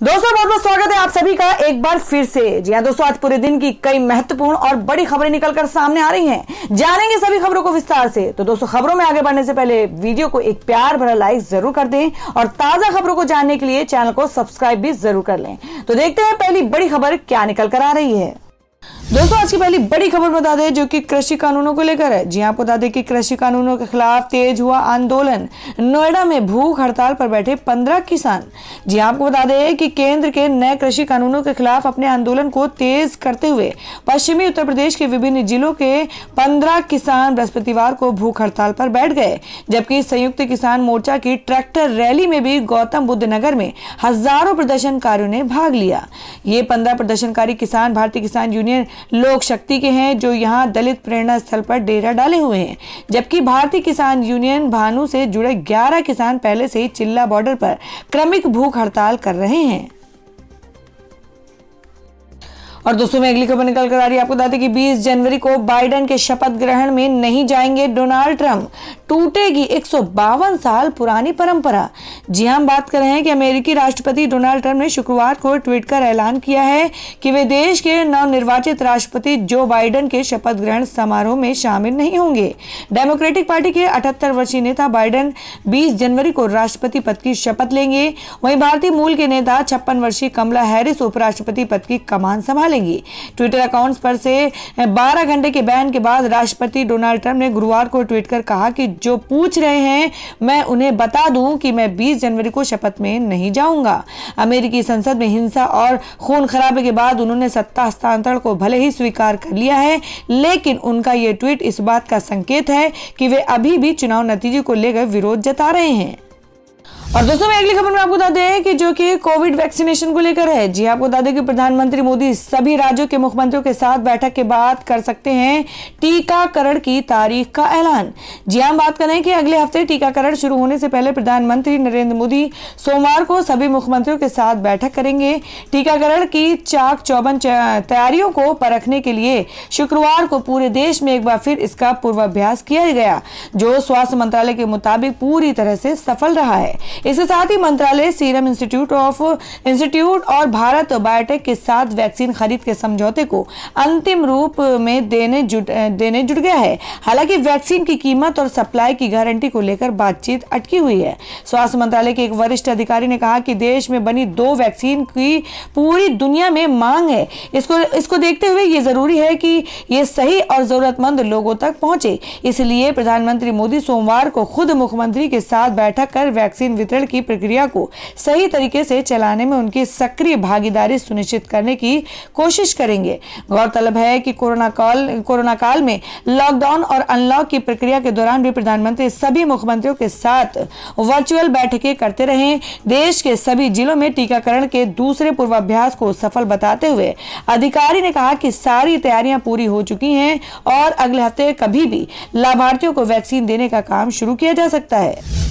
दोस्तों बहुत बहुत स्वागत है आप सभी का एक बार फिर से। जी हाँ दोस्तों, आज पूरे दिन की कई महत्वपूर्ण और बड़ी खबरें निकलकर सामने आ रही हैं। जानेंगे सभी खबरों को विस्तार से। तो दोस्तों, खबरों में आगे बढ़ने से पहले वीडियो को एक प्यार भरा लाइक जरूर कर दें और ताजा खबरों को जानने के लिए चैनल को सब्सक्राइब भी जरूर कर लें। तो देखते हैं पहली बड़ी खबर क्या निकल कर आ रही है। दोस्तों, आज की पहली बड़ी खबर बता दें जो कि कृषि कानूनों को लेकर है। जी आपको बता दें कि कृषि कानूनों के खिलाफ तेज हुआ आंदोलन। नोएडा में भूख हड़ताल पर बैठे 15 किसान। जी आपको बता दें कि केंद्र के नए कृषि कानूनों के खिलाफ अपने आंदोलन को तेज करते हुए पश्चिमी उत्तर प्रदेश के विभिन्न जिलों के 15 किसान बृहस्पतिवार को भूख हड़ताल पर बैठ गए, जबकि संयुक्त किसान मोर्चा की ट्रैक्टर रैली में भी गौतम बुद्ध नगर में हजारों प्रदर्शनकारियों ने भाग लिया। ये 15 प्रदर्शनकारी किसान भारतीय किसान यूनियन लोक शक्ति के हैं, जो यहां दलित प्रेरणा स्थल पर डेरा डाले हुए हैं, जबकि भारतीय किसान यूनियन भानु से जुड़े 11 किसान पहले से ही चिल्ला बॉर्डर पर क्रमिक भूख हड़ताल कर रहे हैं। और दोस्तों में अगली खबर निकल कर आ रही है। आपको बता दें कि 20 जनवरी को बाइडेन के शपथ ग्रहण में नहीं जाएंगे डोनाल्ड ट्रंप, टूटेगी 152 साल पुरानी परंपरा। जी हम बात कर रहे हैं कि अमेरिकी राष्ट्रपति डोनाल्ड ट्रंप ने शुक्रवार को ट्वीट कर ऐलान किया है कि वे देश के नवनिर्वाचित राष्ट्रपति जो बाइडेन के शपथ ग्रहण समारोह में शामिल नहीं होंगे। डेमोक्रेटिक पार्टी के 78 वर्षीय नेता बाइडेन 20 जनवरी को राष्ट्रपति पद की शपथ लेंगे। वहीं भारतीय मूल के नेता 56 वर्षीय कमला हैरिस उपराष्ट्रपति पद की कमान संभालेंगी। ट्विटर अकाउंट्स पर से 12 घंटे के बैन के बाद राष्ट्रपति डोनाल्ड ट्रंप ने गुरुवार को ट्वीट कर कहा कि जो पूछ रहे हैं मैं उन्हें बता दूं कि मैं 20 जनवरी को शपथ में नहीं जाऊंगा। अमेरिकी संसद में हिंसा और खून खराबे के बाद उन्होंने सत्ता हस्तांतरण को भले ही स्वीकार कर लिया है, लेकिन उनका यह ट्वीट इस बात का संकेत है कि वे अभी भी चुनाव नतीजे को लेकर विरोध जता रहे हैं। और दोस्तों में अगली खबर में आपको बता दें कि जो कि कोविड वैक्सीनेशन को लेकर है। जी आपको बता दें कि प्रधानमंत्री मोदी सभी राज्यों के मुख्यमंत्रियों के साथ बैठक के बाद कर सकते हैं टीकाकरण की तारीख का ऐलान। जी हम बात करें कि अगले हफ्ते टीकाकरण शुरू होने से पहले प्रधानमंत्री नरेंद्र मोदी सोमवार को सभी मुख्यमंत्रियों के साथ बैठक करेंगे। टीकाकरण की चाक चौबंद तैयारियों को परखने के लिए शुक्रवार को पूरे देश में एक बार फिर इसका पूर्वाभ्यास किया गया, जो स्वास्थ्य मंत्रालय के मुताबिक पूरी तरह से सफल रहा है। इसके साथ ही मंत्रालय सीरम इंस्टीट्यूट और भारत बायोटेक के साथ वैक्सीन खरीद के समझौते को अंतिम रूप में देने जुट गया है। हालांकि वैक्सीन की कीमत और सप्लाई की गारंटी को लेकर बातचीत अटकी हुई है। स्वास्थ्य मंत्रालय के एक वरिष्ठ अधिकारी ने कहा कि देश में बनी 2 वैक्सीन की पूरी दुनिया में मांग है। इसको देखते हुए ये जरूरी है कि ये सही और जरूरतमंद लोगों तक पहुंचे। इसलिए प्रधानमंत्री मोदी सोमवार को खुद मुख्यमंत्री के साथ बैठक कर वैक्सीन वितरण की प्रक्रिया को सही तरीके से चलाने में उनकी सक्रिय भागीदारी सुनिश्चित करने की कोशिश करेंगे। गौरतलब है कि कोरोना काल में लॉकडाउन और अनलॉक की प्रक्रिया के दौरान भी प्रधानमंत्री सभी मुख्यमंत्रियों के साथ वर्चुअल बैठकें करते रहे। देश के सभी जिलों में टीकाकरण के दूसरे पूर्वाभ्यास को सफल बताते हुए अधिकारी ने कहा कि सारी तैयारियां पूरी हो चुकी हैं और अगले हफ्ते कभी भी लाभार्थियों को वैक्सीन देने का काम शुरू किया जा सकता है।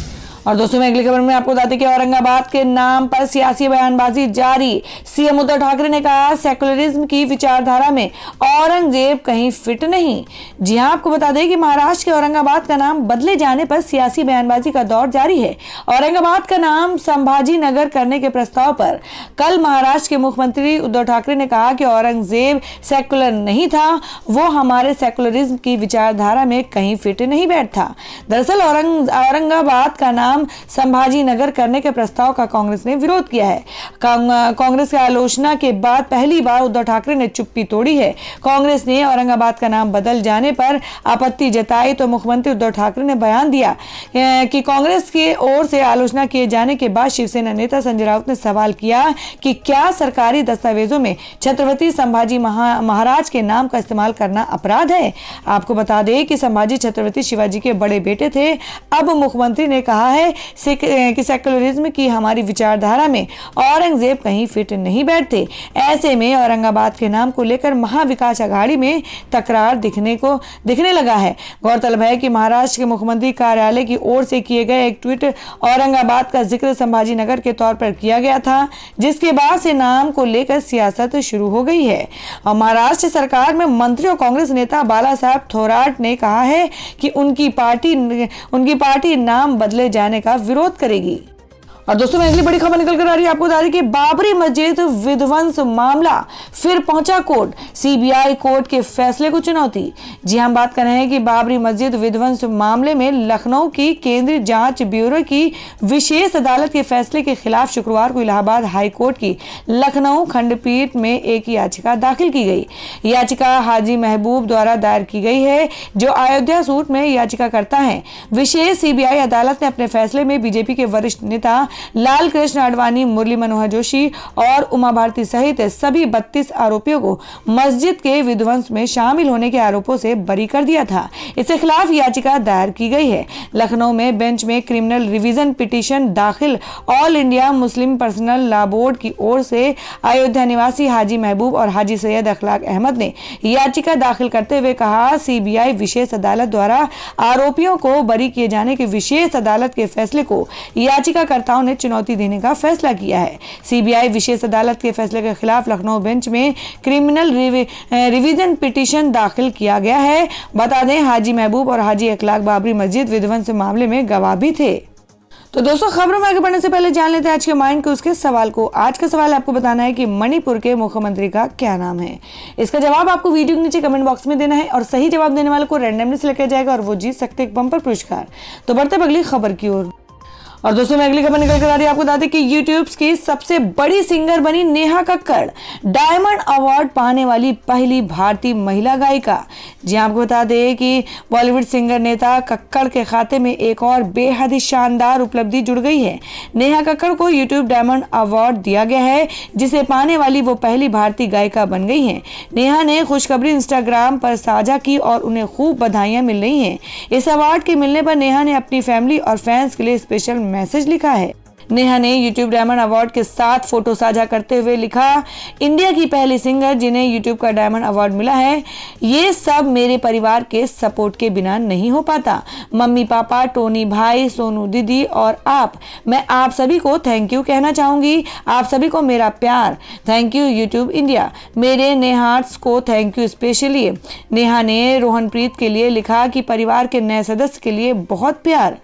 और दोस्तों में अगली खबर में आपको बता दें कि औरंगाबाद के नाम पर सियासी बयानबाजी जारी। सीएम उद्धव ठाकरे ने कहा सेकुलरिज्म की विचारधारा में औरंगजेब कहीं फिट नहीं। जी हां, आपको बता दें कि महाराष्ट्र के औरंगाबाद का नाम बदले जाने पर सियासी बयानबाजी का दौर जारी है। औरंगाबाद का नाम संभाजी नगर करने के प्रस्ताव पर कल महाराष्ट्र के मुख्यमंत्री उद्धव ठाकरे ने कहा कि औरंगजेब सेकुलर नहीं था, वो हमारे सेकुलरिज्म की विचारधारा में कहीं फिट नहीं बैठता। दरअसल औरंगाबाद का नाम संभाजी नगर करने के प्रस्ताव का कांग्रेस ने विरोध किया है। कांग्रेस की आलोचना के बाद पहली बार उद्धव ठाकरे ने चुप्पी तोड़ी है। कांग्रेस ने औरंगाबाद का नाम बदल जाने पर आपत्ति जताई तो मुख्यमंत्री उद्धव ठाकरे ने बयान दिया कि कांग्रेस की ओर से आलोचना किए जाने के बाद शिवसेना नेता संजय राउत ने सवाल किया कि क्या सरकारी दस्तावेजों में छत्रपति संभाजी महाराज के नाम का इस्तेमाल करना अपराध है। आपको बता दें कि संभाजी छत्रपति शिवाजी के बड़े बेटे थे। अब मुख्यमंत्री ने कहा है कि सेकुलरिज्म की हमारी विचारधारा में औरंगजेब कहीं फिट नहीं बैठते। ऐसे में औरंगाबाद के नाम को लेकर महाविकास अघाड़ी में तकरार दिखने लगा है। गौरतलब है कि महाराष्ट्र के मुख्यमंत्री कार्यालय की ओर से किए गए एक ट्वीट औरंगाबाद का जिक्र संभाजी नगर के तौर पर किया गया था, जिसके बाद से नाम को लेकर सियासत शुरू हो गई है। और महाराष्ट्र सरकार में मंत्री और कांग्रेस नेता बाला साहब थोराट ने कहा है कि उनकी पार्टी नाम बदले जाने का विरोध करेगी। और दोस्तों मैं अगली बड़ी खबर निकल कर आ रही है आपको बता दें कि बाबरी मस्जिद विध्वंस मामला फिर पहुंचा कोर्ट, सीबीआई कोर्ट के फैसले को चुनौती। जी हम बात कर रहे हैं कि बाबरी मस्जिद विध्वंस मामले में लखनऊ की केंद्रीय जांच ब्यूरो की विशेष अदालत के फैसले के खिलाफ शुक्रवार को इलाहाबाद हाई कोर्ट की लखनऊ खंडपीठ में एक याचिका दाखिल की गई। याचिका हाजी महबूब द्वारा दायर की गई है, जो अयोध्या सूट में याचिका करता है। विशेष सीबीआई अदालत ने अपने फैसले में बीजेपी के वरिष्ठ नेता लाल कृष्ण आडवाणी, मुरली मनोहर जोशी और उमा भारती सहित सभी 32 आरोपियों को मस्जिद के विध्वंस में शामिल होने के आरोपों से बरी कर दिया था। इसके खिलाफ याचिका दायर की गई है। लखनऊ में बेंच में क्रिमिनल रिवीजन पिटीशन दाखिल all India Muslim personal law board की ओर से अयोध्या निवासी हाजी महबूब और हाजी सैयद अखलाक अहमद ने याचिका दाखिल करते हुए कहा, सीबीआई विशेष अदालत द्वारा आरोपियों को बरी किए जाने के विशेष अदालत के फैसले को याचिकाकर्ताओं ने चुनौती देने का फैसला किया है। सीबीआई विशेष अदालत के फैसले के खिलाफ लखनऊ बेंच में क्रिमिनल रिवीजन पिटीशन दाखिल किया गया है। बता दें, हाजी महबूब और हाजी अखलाक बाबरी मस्जिद विध्वंस मामले में गवाह भी थे। तो दोस्तों खबरों में आगे बढ़ने से पहले जान लेते हैं आज के माइंड के उसके सवाल को। आज का सवाल आपको बताना है कि मणिपुर के मुख्यमंत्री का क्या नाम है। इसका जवाब आपको वीडियो के नीचे कमेंट बॉक्स में देना है और सही जवाब देने वाले को रैंडमली सिलेक्ट किया जाएगा और वो जीत सकते एक बम्पर पुरस्कार। तो बढ़ते अगली खबर की ओर। और दोस्तों मैं अगली खबर निकल कर आ रही है आपको बता दें कि यूट्यूब की सबसे बड़ी सिंगर बनी नेहा कक्कड़, डायमंड अवार्ड पाने वाली पहली भारतीय महिला गायिका। जी आपको बता दें कि बॉलीवुड सिंगर नेहा कक्कड़ के खाते में एक और बेहद ही शानदार उपलब्धि जुड़ गई है। नेहा कक्कड़ को यूट्यूब डायमंड अवार्ड दिया गया है, जिसे पाने वाली वो पहली भारतीय गायिका बन गई है। नेहा ने खुशखबरी इंस्टाग्राम पर साझा की और उन्हें खूब बधाइयां मिल रही हैं। इस अवार्ड के मिलने पर नेहा ने अपनी फैमिली और फैंस के लिए स्पेशल मैसेज लिखा है। नेहा ने यूट्यूब डायमंड अवार्ड के साथ फोटो साझा करते हुए लिखा, इंडिया की पहली सिंगर जिन्हें यूट्यूब का डायमंड अवार्ड मिला है, ये सब मेरे परिवार के सपोर्ट के बिना नहीं हो पाता। मम्मी पापा, टोनी भाई, सोनू दीदी और आप, मैं आप सभी को थैंक यू कहना चाहूंगी। आप सभी को मेरा प्यार। Thank you YouTube India. मेरे नेहार्ट्स को थैंक यू स्पेशली। नेहा ने रोहनप्रीत के लिए लिखा कि परिवार के नए सदस्य के लिए बहुत प्यार।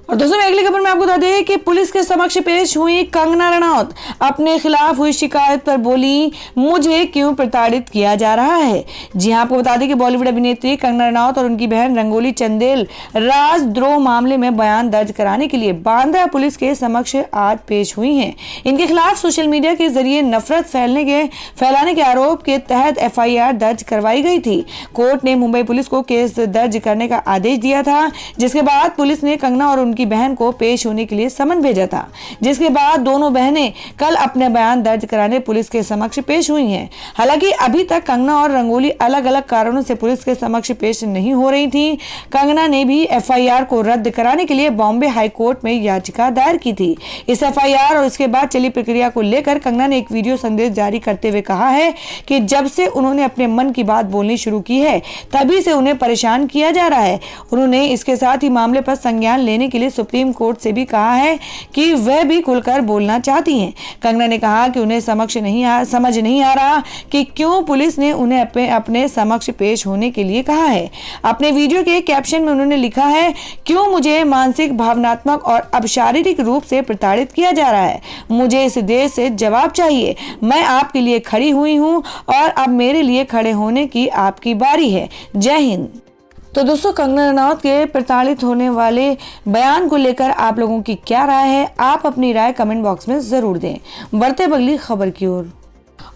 और दोस्तों अगली खबर में आपको बता दें कि पुलिस के समक्ष पेश हुई कंगना रनौत। अपने खिलाफ हुई शिकायत पर बोली, मुझे क्यों प्रताड़ित किया जा रहा है। जी हां, आपको बता दें कि बॉलीवुड अभिनेत्री कंगना रनौत और उनकी बहन रंगोली चंदेल राजद्रोह मामले में बयान दर्ज कराने के लिए बांद्रा पुलिस के समक्ष आज पेश हुई हैं। इनके खिलाफ सोशल मीडिया के जरिए नफरत फैलाने के आरोप के तहत FIR दर्ज करवाई गई थी। कोर्ट ने मुंबई पुलिस को केस दर्ज करने का आदेश दिया था, जिसके बाद पुलिस ने कंगना और की बहन को पेश होने के लिए समन भेजा था, जिसके बाद दोनों बहनें कल अपने बयान दर्ज कराने पुलिस के समक्ष पेश हुई हैं। हालांकि अभी तक कंगना और रंगोली अलग अलग कारणों से पुलिस के समक्ष पेश नहीं हो रही थी। कंगना ने भी FIR को रद्द कराने के लिए बॉम्बे हाई कोर्ट में याचिका दायर की थी। इस FIR और इसके बाद चली प्रक्रिया को लेकर कंगना ने एक वीडियो संदेश जारी करते हुए कहा है कि जब से उन्होंने अपने मन की बात बोलनी शुरू की है, तभी से उन्हें परेशान किया जा रहा है। उन्होंने इसके साथ ही मामले पर संज्ञान लेने के लिए सुप्रीम कोर्ट से भी कहा है कि वह भी खुलकर बोलना चाहती हैं। कंगना ने कहा कि उन्हें समझ नहीं आ रहा कि क्यों पुलिस ने उन्हें अपने समक्ष पेश होने के लिए कहा है। अपने वीडियो के कैप्शन में उन्होंने लिखा है, क्यों मुझे मानसिक, भावनात्मक और अब शारीरिक रूप से प्रताड़ित किया जा रहा है। मुझे इस देश से जवाब चाहिए। मैं आपके लिए खड़ी हुई हूँ और अब मेरे लिए खड़े होने की आपकी बारी है। जय हिंद। तो दोस्तों कंगना रनौत के प्रताड़ित होने वाले बयान को लेकर आप लोगों की क्या राय है, आप अपनी राय कमेंट बॉक्स में जरूर दें। बढ़ते अगली खबर की ओर।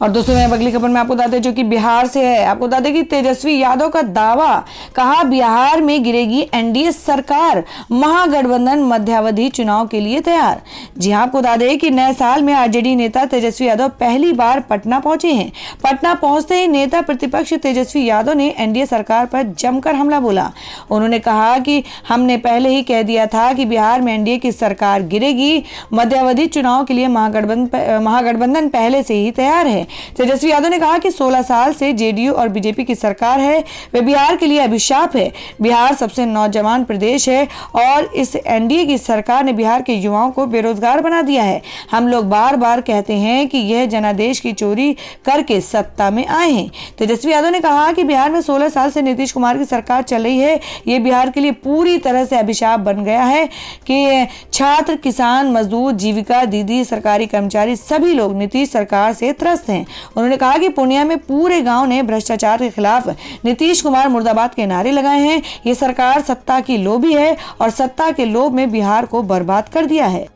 और दोस्तों मैं अगली खबर में आपको बता दें जो कि बिहार से है। आपको बता दें कि तेजस्वी यादव का दावा, कहा बिहार में गिरेगी NDA सरकार, महागठबंधन मध्यावधि चुनाव के लिए तैयार। जी हां, आपको बता दें कि नए साल में RJD नेता तेजस्वी यादव पहली बार पटना पहुंचे हैं। पटना पहुंचते ही नेता प्रतिपक्ष तेजस्वी यादव ने NDA सरकार पर जमकर हमला बोला। उन्होंने कहा कि हमने पहले ही कह दिया था कि बिहार में NDA की सरकार गिरेगी। मध्यावधि चुनाव के लिए महागठबंधन पहले से ही तैयार है। तेजस्वी यादव ने कहा कि 16 साल से जेडीयू और बीजेपी की सरकार है, वे बिहार के लिए अभिशाप है। बिहार सबसे नौजवान प्रदेश है और इस एनडीए की सरकार ने बिहार के युवाओं को बेरोजगार बना दिया है। हम लोग बार बार कहते हैं कि यह जनादेश की चोरी करके सत्ता में आए हैं। तेजस्वी यादव ने कहा कि बिहार में 16 साल से नीतीश कुमार की सरकार चल रही है, ये बिहार के लिए पूरी तरह से अभिशाप बन गया है कि छात्र, किसान, मजदूर, जीविका दीदी, सरकारी कर्मचारी सभी लोग नीतीश सरकार से त्रस्त हैं। उन्होंने कहा कि पूर्णिया में पूरे गांव ने भ्रष्टाचार के खिलाफ नीतीश कुमार मुर्दाबाद के नारे लगाए हैं। ये सरकार सत्ता की लोभी है और सत्ता के लोभ में बिहार को बर्बाद कर दिया है।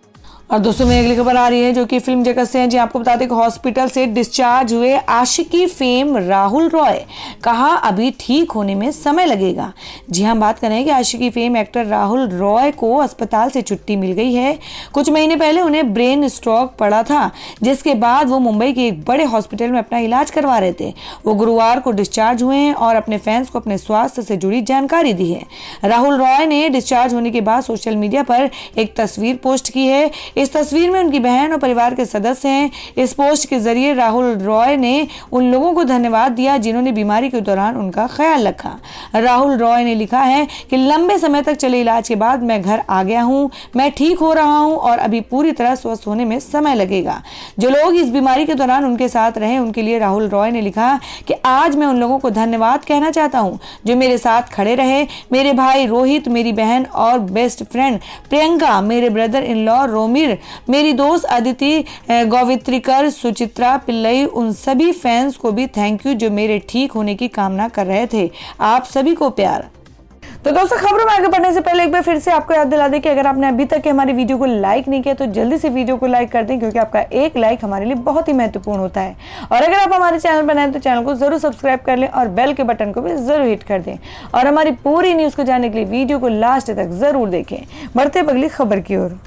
और दोस्तों में अगली खबर आ रही है जो कि फिल्म जगत से है। जी आपको बता दें कि हॉस्पिटल से डिस्चार्ज हुए आशिकी फेम राहुल रॉय, कहा अभी ठीक होने में समय लगेगा। जी हम बात करें कि आशिकी फेम एक्टर राहुल रॉय को अस्पताल से छुट्टी मिल गई है। कुछ महीने पहले उन्हें ब्रेन स्ट्रोक पड़ा था, जिसके बाद वो मुंबई के एक बड़े हॉस्पिटल में अपना इलाज करवा रहे थे। वो गुरुवार को डिस्चार्ज हुए हैं और अपने फैंस को अपने स्वास्थ्य से जुड़ी जानकारी दी है। राहुल रॉय ने डिस्चार्ज होने के बाद सोशल मीडिया पर एक तस्वीर पोस्ट की है। इस तस्वीर में उनकी बहन और परिवार के सदस्य हैं। इस पोस्ट के जरिए राहुल रॉय ने उन लोगों को धन्यवाद दिया जिन्होंने बीमारी के दौरान उनका ख्याल रखा। राहुल रॉय ने लिखा है कि लंबे समय तक चले इलाज के बाद मैं घर आ गया हूं, मैं ठीक हो रहा हूं और अभी पूरी तरह स्वस्थ होने में समय लगेगा। जो लोग इस बीमारी के दौरान उनके साथ रहे, उनके लिए राहुल रॉय ने लिखा कि आज मैं उन लोगों को धन्यवाद कहना चाहता हूं जो मेरे साथ खड़े रहे। मेरे भाई रोहित, मेरी बहन और बेस्ट फ्रेंड प्रियंका, मेरे ब्रदर इन लॉ रोमिर, मेरी दोस्त अदिति गोवित्रिकर, सुचित्रा पिल्लई, उन सभी फैंस को भी थैंक यू जो मेरे ठीक होने की कामना कर रहे थे। आप सभी को प्यार। तो दोस्तों खबरों में आगे बढ़ने से पहले एक बार फिर से आपको याद दिला दें कि अगर आपने अभी तक हमारी वीडियो को लाइक नहीं किया तो जल्दी से वीडियो को लाइक कर दें, क्योंकि आपका एक लाइक हमारे लिए बहुत ही महत्वपूर्ण होता है। और अगर आप हमारे चैनल पर नए हैं तो चैनल को जरूर सब्सक्राइब कर लें और बेल के बटन को भी जरूर हिट कर दें। और हमारी पूरी न्यूज को जानने के लिए वीडियो को लास्ट तक जरूर देखें। बढ़ते अगली खबर की ओर।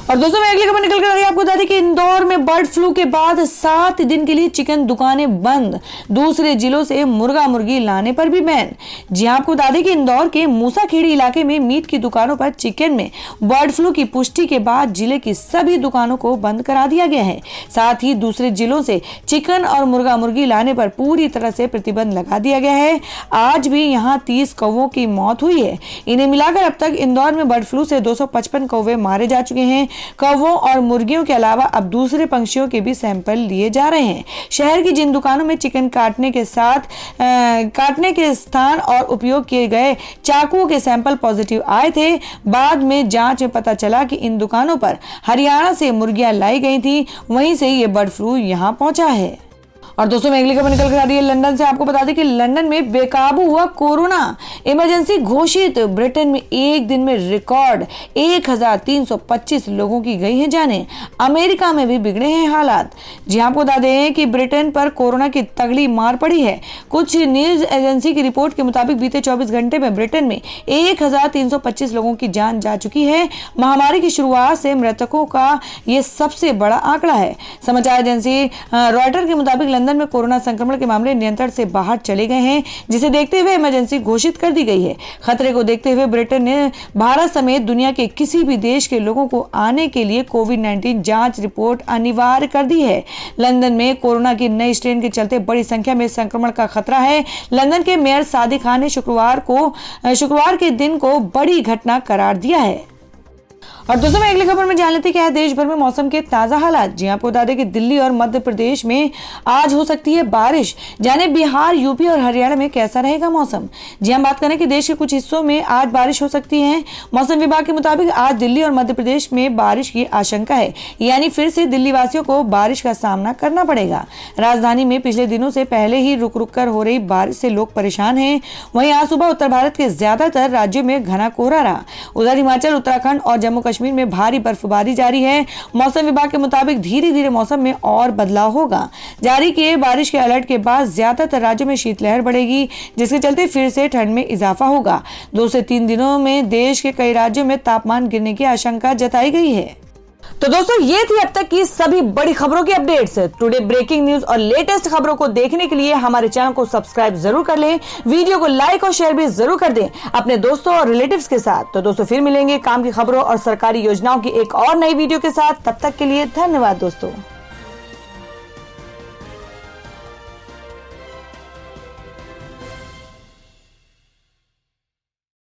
और दोस्तों मैं अगली खबर निकल कर आ रही है। आपको बता दें कि इंदौर में बर्ड फ्लू के बाद 7 दिन के लिए चिकन दुकानें बंद, दूसरे जिलों से मुर्गा मुर्गी लाने पर भी बैन। जी आपको बता दें कि इंदौर के मूसाखेड़ी इलाके में मीट की दुकानों पर चिकन में बर्ड फ्लू की पुष्टि के बाद जिले की सभी दुकानों को बंद करा दिया गया है। साथ ही दूसरे जिलों से चिकन और मुर्गा मुर्गी लाने पर पूरी तरह से प्रतिबंध लगा दिया गया है। आज भी यहाँ 30 कौवों की मौत हुई है। इन्हें मिलाकर अब तक इंदौर में बर्ड फ्लू से 255 कौवे मारे जा चुके हैं। कौवों और मुर्गियों के अलावा अब दूसरे पंछियों के भी सैंपल लिए जा रहे हैं। शहर की जिन दुकानों में चिकन काटने के स्थान और उपयोग किए गए चाकुओं के सैंपल पॉजिटिव आए थे, बाद में जांच में पता चला कि इन दुकानों पर हरियाणा से मुर्गियां लाई गई थी, वहीं से ये बर्ड फ्लू यहां पहुंचा है। और दोस्तों में अगली खबर निकल कर आ रही है लंदन से। आपको बता दें कि लंदन में बेकाबू हुआ कोरोना, इमरजेंसी घोषित। ब्रिटेन में एक दिन में रिकॉर्ड 1325 लोगों की गई हैं जानें। अमेरिका में भी बिगड़े हैं हालात। जी आपको बता दें कि ब्रिटेन पर कोरोना की तगड़ी मार पड़ी है। कुछ न्यूज एजेंसी की रिपोर्ट के मुताबिक बीते 24 घंटे में ब्रिटेन में 1325 लोगों की जान जा चुकी है। महामारी की शुरुआत से मृतकों का ये सबसे बड़ा आंकड़ा है। समाचार एजेंसी रॉयटर के मुताबिक लंदन में कोरोना संक्रमण के मामले नियंत्रण से बाहर चले गए हैं, जिसे देखते हुए इमरजेंसी घोषित कर दी गई है। खतरे को देखते हुए ब्रिटेन ने भारत समेत दुनिया के किसी भी देश के लोगों को आने के लिए कोविड-19 जांच रिपोर्ट अनिवार्य कर दी है। लंदन में कोरोना की नई स्ट्रेन के चलते बड़ी संख्या में संक्रमण का खतरा है। लंदन के मेयर सादिक खान ने शुक्रवार के दिन को बड़ी घटना करार दिया है। और दोस्तों मैं अगली खबर में जान लेते हैं क्या देश भर में मौसम के ताजा हालात। जी आपको बता दें कि दिल्ली और मध्य प्रदेश में आज हो सकती है बारिश। जाने बिहार, यूपी और हरियाणा में कैसा रहेगा मौसम। जी हम बात करें कि देश के कुछ हिस्सों में आज बारिश हो सकती है। मौसम विभाग के मुताबिक आज दिल्ली और मध्य प्रदेश में बारिश की आशंका है, यानी फिर से दिल्ली वासियों को बारिश का सामना करना पड़ेगा। राजधानी में पिछले दिनों से पहले ही रुक रुक कर हो रही बारिश से लोग परेशान हैं। वहीं आज सुबह उत्तर भारत के ज्यादातर राज्यों में घना कोहरा रहा। उधर हिमाचल, उत्तराखंड और जम्मू कश्मीर में भारी बर्फबारी जारी है। मौसम विभाग के मुताबिक धीरे धीरे मौसम में और बदलाव होगा। जारी किए बारिश के अलर्ट के बाद ज्यादातर राज्यों में शीतलहर बढ़ेगी, जिसके चलते फिर से ठंड में इजाफा होगा। 2 से 3 दिनों में देश के कई राज्यों में तापमान गिरने की आशंका जताई गई है। तो दोस्तों ये थी अब तक की सभी बड़ी खबरों की अपडेट्स। टुडे ब्रेकिंग न्यूज और लेटेस्ट खबरों को देखने के लिए हमारे चैनल को सब्सक्राइब जरूर कर लें, वीडियो को लाइक और शेयर भी जरूर कर दें अपने दोस्तों और रिलेटिव्स के साथ। तो दोस्तों फिर मिलेंगे काम की खबरों और सरकारी योजनाओं की एक और नई वीडियो के साथ। तब तक के लिए धन्यवाद दोस्तों।